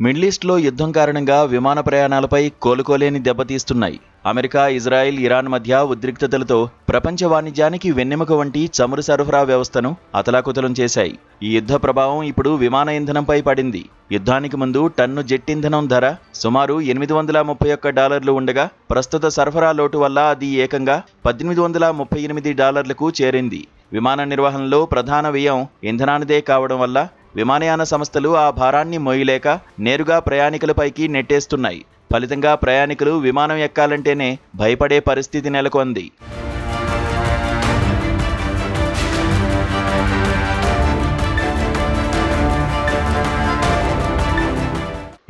Middle ఈస్ట్లో యుద్ధం కారణంగా విమాన ప్రయాణాలపై కోలుకోలేని దెబ్బతీస్తున్నాయి. అమెరికా, ఇజ్రాయెల్, ఇరాన్ మధ్య ఉద్రిక్తతలతో ప్రపంచ వాణిజ్యానికి వెన్నెముక వంటి చమురు సరఫరా వ్యవస్థను అతలాకుతలం చేశాయి. ఈ యుద్ధ ప్రభావం ఇప్పుడు విమాన ఇంధనంపై పడింది. యుద్ధానికి ముందు టన్ను జెట్ ఇంధనం ధర సుమారు $831 ఉండగా ప్రస్తుత సరఫరా లోటు వల్ల అది ఏకంగా $1838 చేరింది. విమాన నిర్వహణలో ప్రధాన వ్యయం ఇంధనానిదే కావడం వల్ల విమానయాన సంస్థలు ఆ భారాన్ని మోయలేక నేరుగా ప్రయాణికులపైకి నెట్టేస్తున్నాయి. ఫలితంగా ప్రయాణికులు విమానం ఎక్కాలంటేనే భయపడే పరిస్థితి నెలకొంది.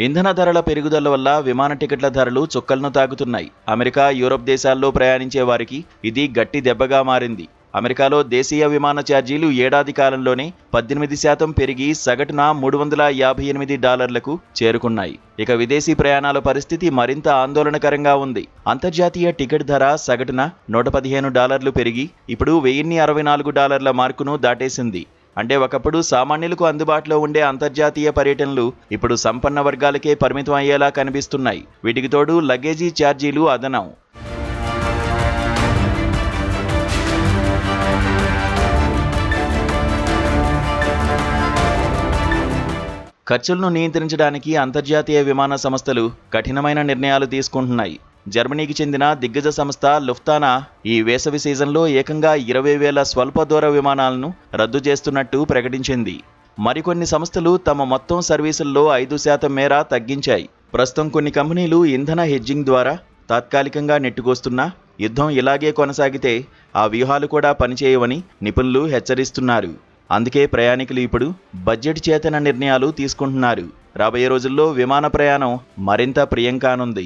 ఇంధన ధరల పెరుగుదల వల్ల విమాన టికెట్ల ధరలు చుక్కలను తాకుతున్నాయి. అమెరికా, యూరప్ దేశాల్లో ప్రయాణించే వారికి ఇది గట్టి దెబ్బగా మారింది. అమెరికాలో దేశీయ విమాన ఛార్జీలు ఏడాది కాలంలోనే 18% పెరిగి సగటున $358కు చేరుకున్నాయి. ఇక విదేశీ ప్రయాణాల పరిస్థితి మరింత ఆందోళనకరంగా ఉంది. అంతర్జాతీయ టికెట్ ధర సగటున $115 పెరిగి ఇప్పుడు $1064 మార్కును దాటేసింది. అంటే ఒకప్పుడు సామాన్యులకు అందుబాటులో ఉండే అంతర్జాతీయ పర్యటనలు ఇప్పుడు సంపన్న వర్గాలకే పరిమితం అయ్యేలా కనిపిస్తున్నాయి. వీటికి తోడు లగేజీ ఛార్జీలు అదనం. ఖర్చులను నియంత్రించడానికి అంతర్జాతీయ విమాన సంస్థలు కఠినమైన నిర్ణయాలు తీసుకుంటున్నాయి. జర్మనీకి చెందిన దిగ్గజ సంస్థ లుఫ్తానా ఈ వేసవి సీజన్లో ఏకంగా 20,000 స్వల్ప దూర విమానాలను రద్దు చేస్తున్నట్టు ప్రకటించింది. మరికొన్ని సంస్థలు తమ మొత్తం సర్వీసుల్లో 5% మేర తగ్గించాయి. ప్రస్తుతం కొన్ని కంపెనీలు ఇంధన హెడ్జింగ్ ద్వారా తాత్కాలికంగా నెట్టుకొస్తున్నా యుద్ధం ఇలాగే కొనసాగితే ఆ వ్యూహాలు కూడా పనిచేయవని నిపుణులు హెచ్చరిస్తున్నారు. అందుకే ప్రయాణికులు ఇప్పుడు బడ్జెట్ చేతన నిర్ణయాలు తీసుకుంటున్నారు. రాబోయే రోజుల్లో విమాన ప్రయాణం మరింత ప్రియం కానుంది.